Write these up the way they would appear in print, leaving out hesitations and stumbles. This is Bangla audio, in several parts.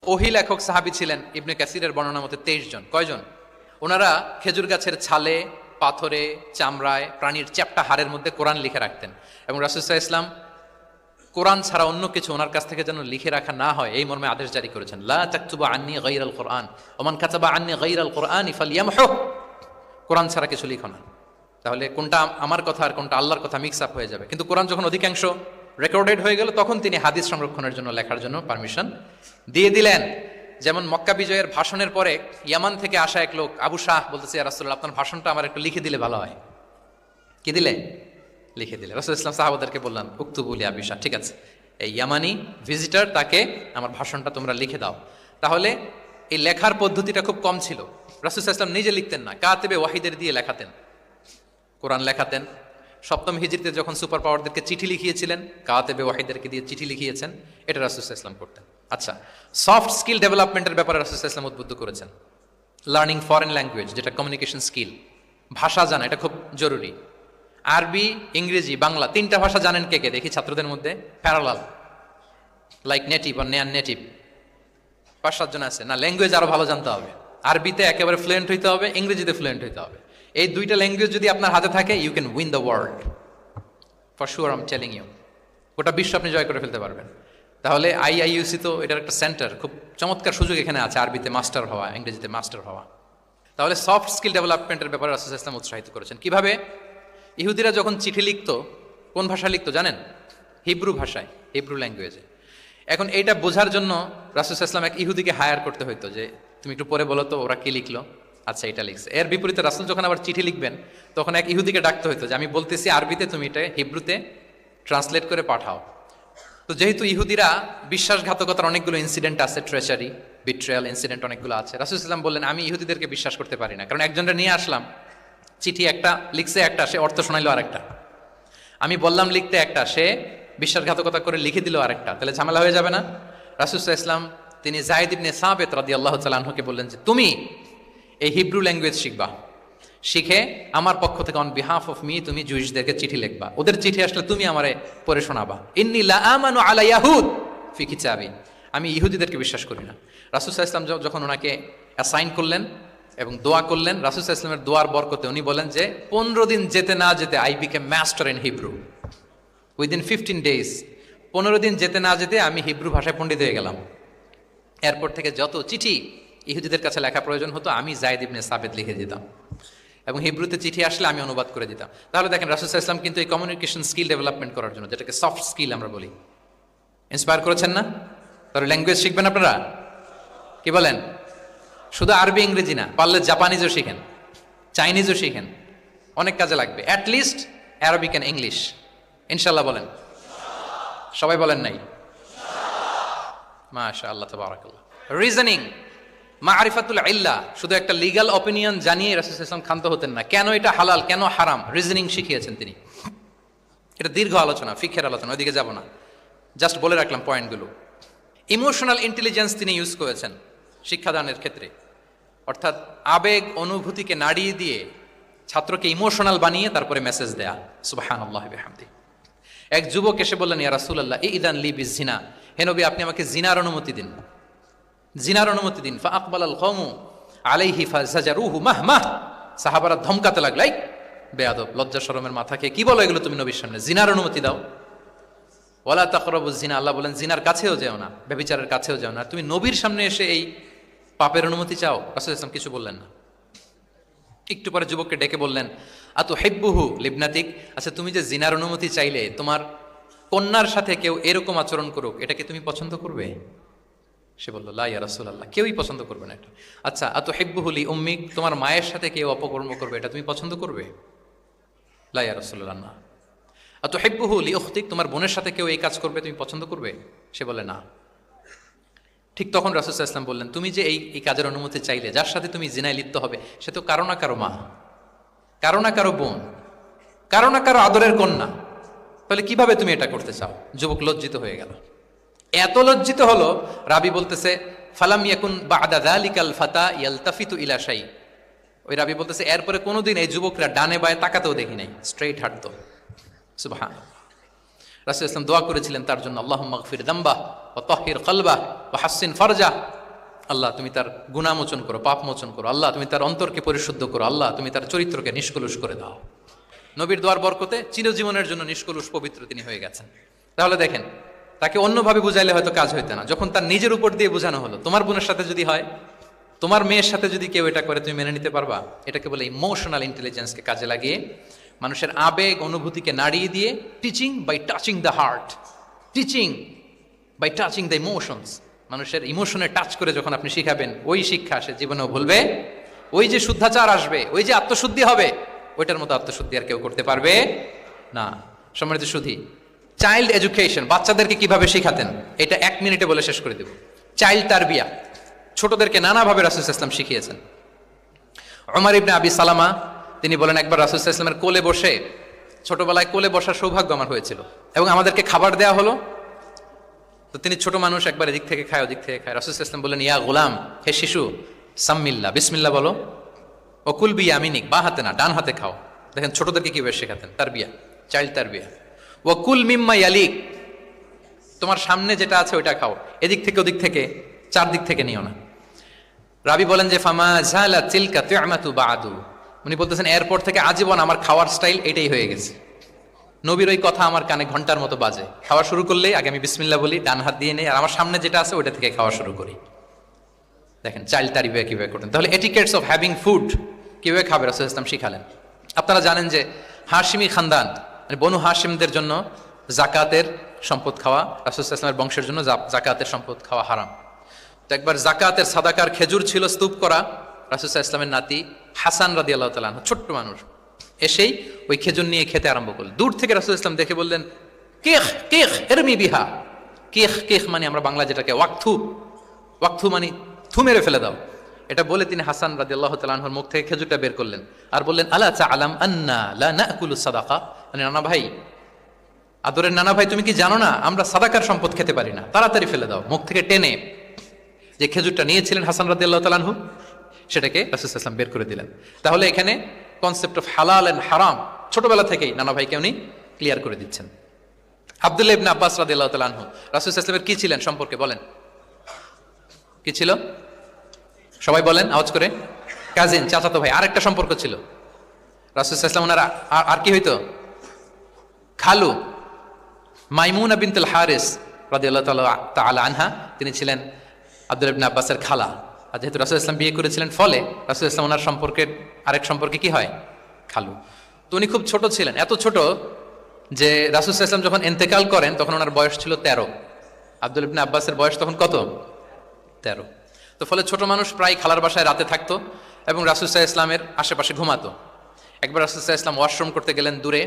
ওহী লেখক সাহাবী ছিলেন ইবনে কাসিরের বর্ণনা মতে 23 জন। কয়জন? ওনারা খেজুর গাছের ছালে, পাথরে, চামড়ায়, প্রাণীর চ্যাপ্টা হাড়ের মধ্যে কোরআন লিখে রাখতেন এবং রাসূল সাল্লাল্লাহু আলাইহি ওয়াসাল্লাম কোরআন ছাড়া অন্য কিছু ওনার কাছ থেকে যেন লিখে রাখা না হয় এই মর্মে আদেশ জারি করেছেন, লা তাকতুবু আন্নী গায়রাল কোরআন ওয়া মান কাতাবা আন্নী গায়রাল কোরআনি ফালইয়ামহু। কোরআন ছাড়া কিছু লিখো না, তাহলে কোনটা আমার কথা আর কোনটা আল্লাহর কথা মিক্স আপ হয়ে যাবে। কিন্তু কোরআন যখন অধিকাংশ রেকর্ডেড হয়ে গেল তখন তিনি হাদিস সংরক্ষণের জন্য লেখার জন্য পারমিশন দিয়ে দিলেন। যেমন মক্কা বিজয়ের ভাষণের পরে ইয়ামান থেকে আসা এক লোক আবু শাহ বলতেছে, ইয়া রাসূলুল্লাহ, আপনার ভাষণটা আমার একটু লিখে দিলে ভালো হয়। কি দিলে? লিখে দিলে। রাসূল ইসলাম সাহাবাদেরকে বললেন, উক্তুবু লি আবি শাহ, ঠিক আছে, এই ইয়ামানি ভিজিটর, তাকে আমার ভাষণটা তোমরা লিখে দাও। তাহলে এই লেখার পদ্ধতিটা খুব কম ছিল। রাসূল ইসলাম নিজে লিখতেন না, কাতেবে ওয়াহিদের দিয়ে লেখাতেন, কোরআন লেখাতেন। সপ্তম হিজরিতে যখন সুপার পাওয়ারদেরকে চিঠি লিখিয়েছিলেন, কাতেবে ওয়াহিদেরকে দিয়ে চিঠি লিখিয়েছেন, এটা রাসূল ইসলাম করতেন। আচ্ছা, সফট স্কিল ডেভেলপমেন্টের ব্যাপারে রাসূল ইসলাম উদ্বুদ্ধ করেছেন। লার্নিং ফরেন ল্যাঙ্গুয়েজ, যেটা কমিউনিকেশন স্কিল, ভাষা জানা, এটা খুব জরুরি। আরবি, ইংরেজি, বাংলা, 3টা ভাষা জানেন কে কে? দেখি ছাত্রদের মধ্যে। প্যারালাল, লাইক নেটিভ আর নেয়ার নেটিভ, 5-7 জন আছে না? ল্যাঙ্গুয়েজ আরো ভালো জানতে হবে। আরবিতে একেবারে ফ্লুয়েন্ট হইতে হবে, ইংরেজিতে ফ্লুয়েন্ট হইতে হবে। এই 2টা ল্যাঙ্গুয়েজ যদি আপনার হাতে থাকে, you can win the world for sure, I am telling you. গোটা বিশ্ব আপনি জয় করে ফেলতে পারবেন। তাহলে আইআইইউসি তো এটার একটা সেন্টার, খুব চমৎকার সুযোগ এখানে আছে আরবিতে মাস্টার হওয়া, ইংরেজিতে মাস্টার হওয়া। তাহলে সফট স্কিল ডেভেলপমেন্টের ব্যাপারে রাসূল ইসলাম উৎসাহিত করেছেন। কিভাবে? ইহুদিরা যখন চিঠি লিখতো, কোন ভাষা লিখতো জানেন? হিব্রু ভাষায়, হিব্রু ল্যাঙ্গুয়েজে। এখন এইটা বোঝার জন্য রাসূল ইসলাম এক ইহুদিকে হায়ার করতে হইতো, যে তুমি একটু পরে বলো তো ওরা কি লিখলো। আচ্ছা, এটা লিখছে। এর বিপরীতে রাসূল যখন আবার চিঠি লিখবেন, তখন এক ইহুদিকে ডাকতে হইতো যে আমি বলতেছি আরবিতে, তুমি এটা হিব্রুতে ট্রান্সলেট করে পাঠাও। তো যেহেতু ইহুদিরা বিশ্বাসঘাতকতার অনেকগুলো ইনসিডেন্ট আছে, ট্রেচারি, বিট্রেয়াল ইনসিডেন্ট অনেকগুলো আছে। রাসূল ইসলাম বললেন, আমি ইহুদিদেরকে বিশ্বাস করতে পারি না, কারণ একজনটা নিয়ে আসলাম, চিঠি একটা লিখছে একটা, সে অর্থ শোনাইলো আরেকটা। আমি বললাম লিখতে একটা, সে বিশ্বাসঘাতকতা করে লিখে দিল আরেকটা, তাহলে ঝামেলা হয়ে যাবে না? রাসূল ইসলাম তিনি যায়েদ ইবনে সাবিত রাদিয়াল্লাহু তাআলা আনহুকে বললেন যে তুমি এই হিব্রু ল্যাঙ্গুয়েজ শিখবা, শিখে আমার পক্ষ থেকে অন বিহাফ অফ মি তুমি জুইশদেরকে চিঠি লিখবা, ওদের চিঠি আসলে তুমি আমারে পড়ে শোনাবা। ইন্নী লা আমানু আলা ইয়াহুদ ফি কিতাবি, আমি ইহুদিদেরকে বিশ্বাস করি না। রাসূল ইসলাম যখন ওনাকে অ্যাসাইন করলেন এবং দোয়া করলেন, রাসূল ইসলামের দোয়ার বরকতে উনি বলেন যে 15 দিন যেতে না যেতে I became master in Hebrew within 15 days. 15 দিন যেতে না যেতে আমি হিব্রু ভাষায় পণ্ডিত হয়ে গেলাম। এরপর থেকে যত চিঠি ইহুদিদের কাছে লেখা প্রয়োজন হতো, আমি যায়েদ ইবনে সাবিত লিখে দিতাম এবং হিব্রুতে চিঠি আসলে আমি অনুবাদ করে দিতাম। তাহলে দেখেন রাসূল ইসলাম কিন্তু এই কমিউনিকেশন স্কিল ডেভেলপমেন্ট করার জন্য, যেটাকে সফট স্কিল আমরা বলি, ইন্সপায়ার করেছেন না? তাহলে ল্যাঙ্গুয়েজ শিখবেন আপনারা, কি বলেন? শুধু আরবি ইংরেজি না, পারলে জাপানিজও শিখেন, চাইনিজও শিখেন, অনেক কাজে লাগবে। অ্যাটলিস্ট অ্যারাবিক অ্যান্ড ইংলিশ, ইনশাল্লাহ বলেন। সবাই বলেন নাই? মাশাআল্লাহ, তাবারাকাল্লাহ। রিজনিং, মারিফাতুল ইল্লাহ, শুধু একটা লিগ্যাল অপিনিয়ন জানিয়ে রাসূল সাল্লাল্লাহু আলাইহি ওয়াসাল্লাম ক্ষান্ত হতেন না। কেন এটা হালাল, কেন হারাম, রিজনিং শিখিয়েছেন তিনি। এটা দীর্ঘ আলোচনা, ফিকহের আলোচনা, ওইদিকে যাব না, জাস্ট বলে রাখলাম পয়েন্টগুলো। ইমোশনাল ইন্টেলিজেন্স তিনি ইউজ করেছেন শিক্ষাদানের ক্ষেত্রে, অর্থাৎ আবেগ অনুভূতিকে নাড়িয়ে দিয়ে ছাত্রকে ইমোশনাল বানিয়ে তারপরে মেসেজ দেয়া। সুবহানাল্লাহি ওয়া বিহামদিহি। এক যুবক এসে বললেন, ইয়া রাসূলুল্লাহ ইদান লি বিজিনা, হে নবী আপনি আমাকে জিনার অনুমতি দিন, জিনার অনুমতি দিন। ফাআকবালাল কওমু আলাইহি ফাজাজারুহু মাহমাহ, সাহাবারা ধমকাতে লাগলো, এই বেয়াদব, লজ্জা শরমের মাথাকে কি বলো এগুলো তুমি নবীর সামনে, জিনার অনুমতি দাও। ওয়ালা তাকরাবুজ জিনা, আল্লাহ বলেন জিনার কাছেও যেও না, ব্যভিচারের কাছেও যেও না। তুমি নবীর সামনে এসে এই পাপের অনুমতি চাও? রাসূল ইসলাম কিছু বললেন না। একটু পরে যুবককে ডেকে বললেন, আতুহিব্বুহু লিবনাতিক, আচ্ছা তুমি যে জিনার অনুমতি চাইলে তোমার কন্যার সাথে কেউ এরকম আচরণ করুক, এটাকে তুমি পছন্দ করবে? সে বলল, লা ইয়া রাসূলুল্লাহ, কেউই পছন্দ করবে না এটা। আচ্ছা, আতুহিব্বুহু লি উম্মিক, তোমার মায়ের সাথে কেউ অপকর্ম করবে, এটা তুমি পছন্দ করবে? লা ইয়া রাসূলুল্লাহ, না। আতুহিব্বুহু লি উখতিক, তোমার বোনের সাথে কেউ এই কাজ করবে, তুমি পছন্দ করবে? সে বলে না। ঠিক তখন রাসূল সাল্লাল্লাহু আলাইহি ওয়াসাল্লাম বললেন, তুমি যে এই কাজের অনুমতি চাইলে, যার সাথে তুমি জিনায় লিপ্ত হবে, সে তো কারো না কারো মা, কারো না কারো বোন, কারো না কারো আদরের কন্যা, তাহলে কিভাবে তুমি এটা করতে চাও? যুবক লজ্জিত হয়ে গেল। এত লজ্জিত হলো, রাবি বলতেছে ফালাম ইয়াকুন বা'দা যালিকাল ফাতা ইয়ালতাফিতু ইলা শাই, ওই রাবি বলতেছে এরপরে কোনোদিন এই যুবকরা ডানে বায়ে তাকাতেও দেখি নাই, স্ট্রেইট হাঁটতো। সুবহানাল্লাহ। রাসূল ইসলাম দোয়া করেছিলেন তার জন্য, আল্লাহুম্মা গফির যামবাহ ওয়া তাহহির কলবাহ ওয়া হাসসিন ফারজাহ। আল্লাহ তুমি তার গুনাহ মোচন করো, পাপ মোচন করো। আল্লাহ তুমি তার অন্তরকে পরিশুদ্ধ করো। আল্লাহ তুমি তার চরিত্রকে নিষ্কলুষ করে দাও। নবীর দোয়ার বরকতে চিরজীবনের জন্য নিষ্কলুষ পবিত্র তিনি হয়ে গেছেন। তাহলে দেখেন, তাকে অন্যভাবে বুঝাইলে হয়তো কাজ হইতে না, যখন তার নিজের উপর দিয়ে বোঝানো হলো। তোমার বোনের সাথে যদি হয়, তোমার মেয়ের সাথে যদি কেউ এটা করে, তুমি মেনে নিতে পারবা? এটাকে বলে ইমোশনাল ইন্টেলিজেন্সকে কাজে লাগিয়ে, মানুষের আবেগ অনুভূতিকে নাড়িয়ে দিয়ে, teaching by touching the heart, teaching by touching the emotions. মানুষের ইমোশনে টাচ করে যখন আপনি শিখাবেন, ওই শিক্ষা সে জীবনেও ভুলবে। ওই যে শুদ্ধাচার আসবে, ওই যে আত্মশুদ্ধি হবে, ওইটার মতো আত্মশুদ্ধি আর কেউ করতে পারবে না। সম্মানিত সুধী, চাইল্ড এডুকেশন, বাচ্চাদেরকে কিভাবে শিখাতেন, এটা 1 মিনিটে বলে শেষ করে দেব। চাইল্ড তারবিয়া, ছোটদেরকে নানাভাবে রাসূল সাল্লাল্লাহু আলাইহি ওয়াসাল্লাম শিখিয়েছেন। ওমর ইবনে আবি সালামা তিনি বলেন, একবার রাসূল সাল্লাল্লাহু আলাইহি ওয়াসাল্লামের কোলে বসে, ছোটবেলায় কোলে বসার সৌভাগ্য আমার হয়েছিল, এবং আমাদেরকে খাবার দেয়া হলো। তো তিনি ছোট মানুষ, একবার এদিক থেকে খায় ওদিক থেকে খায়। রাসূল সাল্লাল্লাহু আলাইহি ওয়াসাল্লাম বলেন, ইয়া গোলাম, হে শিশু, সাম্মিল্লাহ, বিসমিল্লাহ বলো, ও কুল বিয়ামিনিক, বা হাতে না ডান হাতে খাও। দেখেন ছোটদেরকে কিভাবে শেখাতেন, তারবিয়া, চাইল্ড তারবিয়া। ও কুল মিম্মা ইয়ালিক, তোমার সামনে যেটা আছে ওইটা খাও, এদিক থেকে ওদিক থেকে, চারদিক থেকে নিও না। রাবি বলেন যে ফামা জালা তিলকা তু'মাতু বাদু, উনি বলতেছেন এরপর থেকে আজীবন আমার খাওয়ার স্টাইল এটাই হয়ে গেছে। নবীর ওই কথা আমার কানে ঘন্টার মতো বাজে। খাওয়া শুরু করলেই আগে আমি বিসমিল্লাহ বলি, ডান হাত দিয়ে নেই, আর আমার সামনে যেটা আছে ওইটা থেকে খাওয়া শুরু করি। দেখেন চাইল্ড তারবিয়া কিভাবে করতেন। তাহলে এটিকেটস অফ হ্যাভিং ফুড কিভাবে খাবে রাসূল ইসলাম শিখালেন। আপনারা জানেন যে হাশিমি খানদান, মানে বনু হাশিমদের জন্য জাকাতের সম্পদ খাওয়া, রাসূল ইসলামের বংশের জন্য জাকাতের সম্পদ খাওয়া হারাম। তো একবার জাকাতের সাদাকার খেজুর ছিল স্তূপ করা, রাসূল ইসলামের নাতি হাসান রাদিয়াল্লাহু তাআলা আনহু, ছোট্ট মানুষ, এসেই ওই খেজুর নিয়ে খেতে আরম্ভ করলেন। দূর থেকে রাসূল ইসলাম দেখে বললেন, কেখ কেখ এরমি বিহা। কেখ কেখ মানে আমরা বাংলা যেটাকে ওয়াক্থু, ওয়াক্থু মানে থু মেরে ফেলে দাও। এটা বলে তিনি হাসান রাদিয়াল্লাহু তাআলা আনহুর মুখ থেকে খেজুরটা বের করলেন আর বললেন, আলা তা'লাম আন্না লা নাকুলু সাদাকা, মানে নানা ভাই, আদরের নানা ভাই, তুমি কি জানো না আমরা সাদাকার সম্পদ খেতে পারি না, তাড়াতাড়ি ফেলে দাও। মুখ থেকে টেনে যে খেজুরটা নিয়েছিলেন হাসান রাদিয়াল্লাহু তাআলা আনহু, সেটাকে রাসূল সাল্লাল্লাহু আলাইহি ওয়াসাল্লাম বের করে দিলেন। তাহলে এখানে কনসেপ্ট অফ হালাল এন্ড হারাম ছোটবেলা থেকেই নানা ভাইকে উনি ক্লিয়ার করে দিচ্ছেন। আব্দুল্লাহ ইবনে আব্বাস রাদিয়াল্লাহু তাআলা আনহু রাসূল সাল্লাল্লাহু আলাইহি ওয়াসাল্লামের কি ছিলেন সম্পর্কে বলেন, কি ছিল? সবাই বলেন আওয়াজ করে। কাজিন, চাচাতো ভাই। আরেকটা সম্পর্ক ছিল রাসূল সাল্লাল্লাহু আলাইহি ওয়াসাল্লাম ওনার, আর কি হইতো? খালু মাইমুনা বিনতুল হারিস রাদিয়াল্লাহু তাআলা আনহা, তিনি ছিলেন আব্দুল্লাহ ইবনে আব্বাসের খালা। আর যেহেতু রাসূল ইসলাম বিয়ে করেছিলেন, ফলে রাসূল ইসলাম ওনার সম্পর্কের আরেক সম্পর্কে কি হয়? খালু। তো উনি খুব ছোট ছিলেন, এত ছোট যে রাসূল ইসলাম যখন ইন্তেকাল করেন তখন ওনার বয়স ছিল 13। আব্দুল্লাহ ইবনে আব্বাসের বয়স তখন কত? 13। তো ফলে ছোট মানুষ প্রায় খালার বাসায় রাতে থাকতো এবং রাসূল ইসলামের আশেপাশে ঘুমাতো। একবার রাসূল ইসলাম ওয়াশরুম করতে গেলেন দূরে,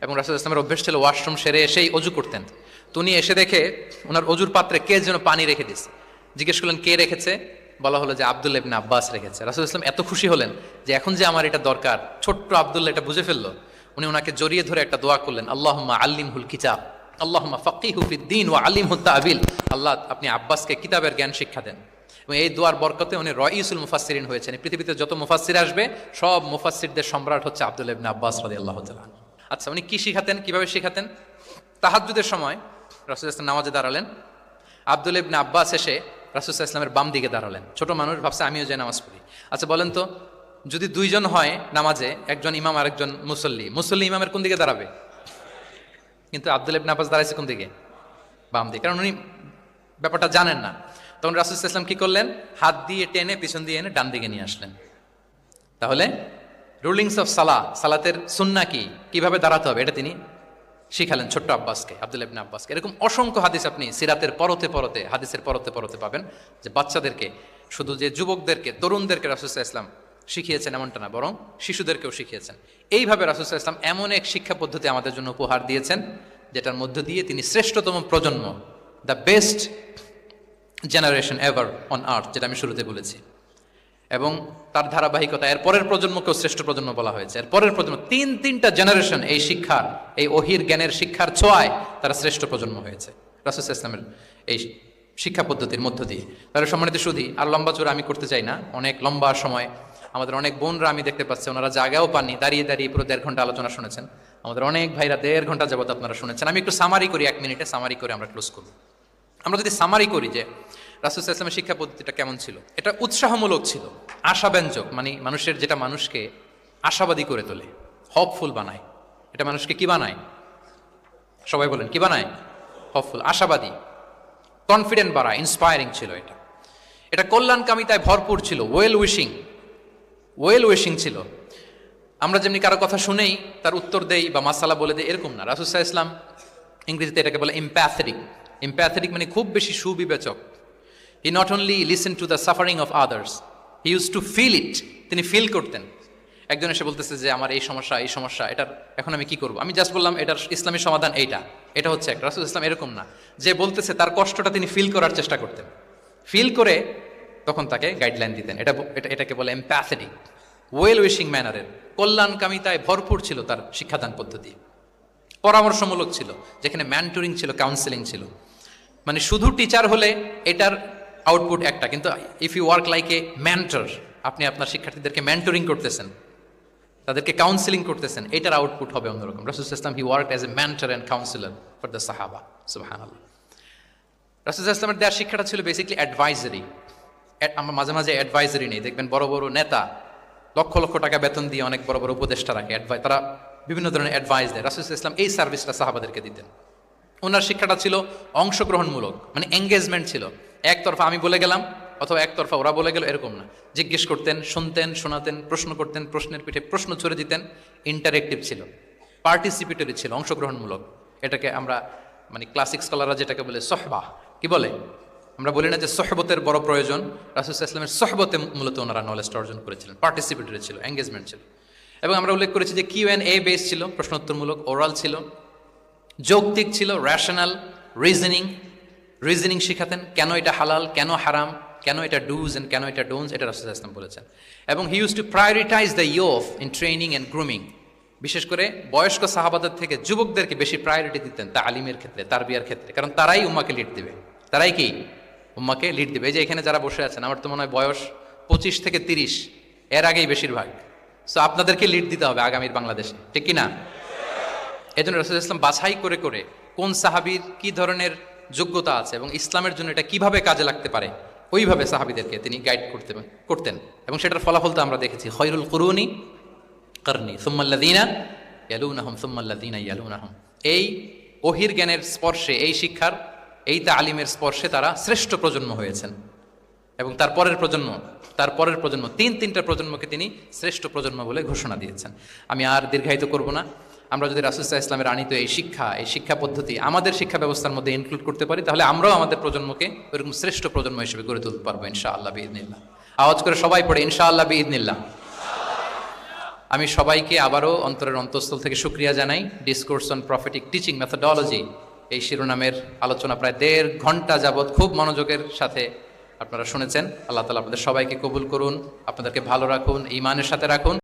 এবং রাসূল ইসলামের অভ্যেস ছিল ওয়াশরুম সেরে এসেই অজু করতেন। তো উনি এসে দেখে ওনার অজুর পাত্রে কে যেন পানি রেখে দিয়েছে। জিজ্ঞেস করলেন কে রেখেছে? বলা হলো যে আব্দুল্লাহ ইবনে আব্বাস রেখেছে। রাসূল ইসলাম এত খুশি হলেন যে এখন যে আমার এটা দরকার, ছোট্ট আব্দুল্লাহ এটা বুঝে ফেললো। উনি ওনাকে জড়িয়ে ধরে একটা দোয়া করলেন, আল্লাহুম্মা আল্লিমহুল কিতাব, আল্লাহুম্মা ফাক্কিহু ফিদ্দীন ওয়া আল্লিমহু তা'বিল। আল্লাহ আপনি আব্বাসকে কিতাবের জ্ঞান শিক্ষা দেন। এবং এই দোয়ার বরকতে উনি রাইসুল মুফাসসিরিন হয়েছেন। পৃথিবীতে যত মুফাসসির আসবে সব মুফাসসিরদের সম্রাট হচ্ছে আব্দুল্লাহ ইবনে আব্বাস রাদিয়াল্লাহু তাআলা। আচ্ছা, উনি কি শিখাতেন, কিভাবে শিখাতেন? তাহাজ্জুদের সময় রাসূল ইসলাম নামাজে দাঁড়ালেন, আব্দুল্লাহ ইবনে আব্বাস এসে রাসূল ইসলামের বাম দিকে দাঁড়ালেন। ছোট মানুষ, ভাবছে আমিও যে নামাজ পড়ি। আচ্ছা বলেন তো, যদি দুইজন হয় নামাজে, একজন ইমাম আর একজন মুসল্লি, মুসল্লি ইমামের কোন দিকে দাঁড়াবে? কিন্তু আব্দুল্লাহ ইবনে আব্বাস দাঁড়াইছে কোন দিকে? বাম দিকে, কারণ উনি ব্যাপারটা জানেন না। তখন রাসূল ইসলাম কি করলেন? হাত দিয়ে টেনে পিছন দিয়ে এনে ডান দিকে নিয়ে আসলেন। তাহলে রুলিংস অফ সালাতের সুন্নাহ কি, কিভাবে দাঁড়াতে হবে, এটা তিনি শিখালেন ছোট্ট আব্বাসকে, আব্দুল্লাহ ইবনে আব্বাসকে। এরকম অসংখ্য হাদিস আপনি সিরাতের পরতে পরতে, হাদিসের পরতে পরতে পাবেন, যে বাচ্চাদেরকে, শুধু যে যুবকদেরকে, তরুণদেরকে রাসূল ইসলাম শিখিয়েছেন এমনটা না, বরং শিশুদেরকেও শিখিয়েছেন। এইভাবে রাসূল ইসলাম এমন এক শিক্ষা পদ্ধতি আমাদের জন্য উপহার দিয়েছেন, যেটার মধ্য দিয়ে তিনি শ্রেষ্ঠতম প্রজন্ম, the best generation ever on earth, যেটা আমি শুরুতে বলেছি, এবং তার ধারাবাহিকতা এর পরের প্রজন্মকেও শ্রেষ্ঠ প্রজন্ম বলা হয়েছে। এর পরের প্রজন্ম, তিনটা জেনারেশন এই শিক্ষার, এই ওহির জ্ঞানের শিক্ষার ছোঁয়ায় তারা শ্রেষ্ঠ প্রজন্ম হয়েছে রাসূল ইসলামের এই শিক্ষা পদ্ধতির মধ্য দিয়ে। তাহলে সম্মানিত সুধী, আর লম্বা চূড়া আমি করতে চাই না, অনেক লম্বা সময় আমাদের অনেক বোনরা আমি দেখতে পাচ্ছি ওনারা জায়গাও পাননি, দাঁড়িয়ে দাঁড়িয়ে পুরো 1.5 ঘন্টা আলোচনা শুনেছেন। আমাদের অনেক ভাইরা 1.5 ঘন্টা যাবত আপনারা শুনেছেন। আমি একটু সামারি করি, 1 মিনিটে সামারি করে আমরা ক্লোজ করব। আমরা যদি সামারি করি যে রাসূল সাল্লাল্লাহু আলাইহি ওয়াসাল্লামের শিক্ষা পদ্ধতিটা কেমন ছিল, এটা উৎসাহমূলক ছিল, আশাব্যঞ্জক, মানে মানুষের যেটা মানুষকে আশাবাদী করে তোলে, হপফুল বানায়। এটা মানুষকে কি বানায়? সবাই বলেন কি বানায়? হপফুল, আশাবাদী, কনফিডেন্ট বাড়ায়, ইন্সপায়ারিং ছিল এটা। এটা কল্যাণকামিতায় ভরপুর ছিল, ওয়েল উইশিং ছিল। আমরা যেমনি কারো কথা শুনেই তার উত্তর দেই বা মাসালা বলে দেই, এরকম না। রাসূল সাল্লাল্লাহু আলাইহি ওয়াসাল্লাম, ইংরেজিতে এটাকে বলে এমপ্যাথেটিক, মানে খুব বেশি সুবিবেচক। He not only listen to the suffering of others, he use to feel it. তিনি ফিল করতেন। একজন এসে বলতেছে যে আমার এই সমস্যা, এটার এখন আমি কি করব? আমি জাস্ট বললাম এটার ইসলামী সমাধান এটা হচ্ছে একটা। রাসূল ইসলাম এরকম না, যে বলতেছে তার কষ্টটা তিনি ফিল করার চেষ্টা করতেন, ফিল করে তখন তাকে গাইডলাইন দিতেন। এটাকে বলে এমপ্যাথেটিক, ওয়েল উইশিং ম্যানারের, কল্যাণকামিতায় ভরপুর ছিল তার শিক্ষাদান পদ্ধতি। পরামর্শমূলক ছিল, যেখানে ম্যান্টরিং ছিল, কাউন্সেলিং ছিল। মানে শুধু টিচার হলে এটার আউটপুট একটা, কিন্তু if you work like a mentor, আপনি আপনার শিক্ষার্থীদেরকে মেন্টরিং করতেছেন, তাদেরকে কাউন্সেলিং করতেছেন, এটার আউটপুট হবে অন্যরকম। রাসূল সাল্লাল্লাহু আলাইহি ওয়াসাল্লাম he worked as a mentor and counsellor for the সাহাবা। সুবহানাল্লাহ। রাসূল সাল্লাল্লাহু আলাইহি ওয়াসাল্লামের দেওয়ার শিক্ষাটা ছিল বেসিক্যালি অ্যাডভাইজারি। আমরা মাঝে মাঝে অ্যাডভাইজারি নেই, দেখবেন বড় বড় নেতা লক্ষ লক্ষ টাকা বেতন দিয়ে অনেক বড় বড় উপদেষ্টা রাখে, তারা বিভিন্ন ধরনের অ্যাডভাইস দেয়। রাসূল সাল্লাল্লাহু আলাইহি ওয়াসাল্লাম এই সার্ভিসটা সাহাবাদেরকে দিতেন। ওনার শিক্ষাটা ছিল অংশগ্রহণমূলক, মানে এঙ্গেজমেন্ট ছিল। একতরফা আমি বলে গেলাম অথবা একতরফা ওরা বলে গেল, এরকম না। জিজ্ঞেস করতেন, শুনতেন, শোনাতেন, প্রশ্ন করতেন, প্রশ্নের পিঠে প্রশ্ন ছড়ে দিতেন। ইন্টারেক্টিভ ছিল, পার্টিসিপেটরি ছিল, অংশগ্রহণমূলক। এটাকে আমরা মানে ক্লাসিক স্কলাররা যেটাকে বলে সহবা, কি বলে? আমরা বলি না যে সহবতের বড় প্রয়োজন? রাসূল সাল্লাল্লাহু আলাইহি ওয়াসাল্লামের সহবতে মূলত ওনারা নলেজটা অর্জন করেছিলেন। পার্টিসিপেটরি ছিল, এঙ্গেজমেন্ট ছিল। এবং আমরা উল্লেখ করেছি যে Q&A বেস ছিল, প্রশ্নোত্তরমূলক, ওরাল ছিল, যৌক্তিক ছিল, রেশনাল, রিজনিং শিখাতেন। কেন এটা হালাল, কেন হারাম, কেন এটা ডুজ এন্ড কেন এটা ডোন্টস, এটা রাসূল সাল্লাল্লাহু আলাইহি ওয়াসাল্লাম বলেছেন। এবং he use to prioritise the youth in training and grooming. বিশেষ করে বয়স্ক সাহাবাদের থেকে যুবকদেরকে বেশি প্রায়োরিটি দিতেন তালিমের ক্ষেত্রে, তারবিয়ার ক্ষেত্রে, কারণ তারাই উম্মাহকে লিড দিবে। তারাই কি উম্মাহকে লিড দিবে। এই যে এখানে যারা বসে আছেন, আমার তো মনে হয় বয়স 25 থেকে 30, এর আগেই বেশিরভাগ। সো আপনাদেরকে লিড দিতে হবে আগামীর বাংলাদেশে, ঠিক কি না? এই জন্য রাসূল সাল্লাল্লাহু আলাইহি ওয়াসাল্লাম বাছাই করে করে কোন সাহাবীর কি ধরনের যোগ্যতা আছে এবং ইসলামের জন্য এটা কিভাবে কাজে লাগতে পারে, ওইভাবে সাহাবীদেরকে তিনি গাইড করতেন। এবং সেটার ফলাফল তো আমরা দেখেছি। খয়রুল কুরুনি করনি সুম্মাল্লাযীনা ইয়ালুনাহুম সুম্মাল্লাযীনা ইয়ালুনাহুম। এই ওহির জ্ঞানের স্পর্শে, এই শিক্ষার, এই তালিমের স্পর্শে তারা শ্রেষ্ঠ প্রজন্ম হয়েছেন। এবং তার পরের প্রজন্ম 3টা প্রজন্মকে তিনি শ্রেষ্ঠ প্রজন্ম বলে ঘোষণা দিয়েছেন। আমি আর দীর্ঘায়িত করব না। আমরা যদি রাসূল সাল্লাল্লাহু আলাইহি ওয়াসাল্লামের আনিত এই শিক্ষা পদ্ধতি আমাদের শিক্ষা ব্যবস্থার মধ্যে ইনক্লুড করতে পারি, তাহলে আমরাও আমাদের প্রজন্মকে ওইরকম শ্রেষ্ঠ প্রজন্ম হিসেবে গড়ে তুলতে পারবো ইনশাআল্লাহ বিইذনিল্লাহ। আওয়াজ করে সবাই পড়ে ইনশাআল্লাহ বিইذনিল্লাহ। আমি সবাইকে আবারও অন্তরের অন্তঃস্থল থেকে শুকরিয়া জানাই। Discourse on prophetic teaching methodology, এই শিরোনামের আলোচনা প্রায় 1.5 ঘন্টা যাবৎ খুব মনোযোগের সাথে আপনারা শুনেছেন। আল্লাহ তাআলা আপনাদের সবাইকে কবুল করুন, আপনাদেরকে ভালো রাখুন, ঈমানের সাথে রাখুন।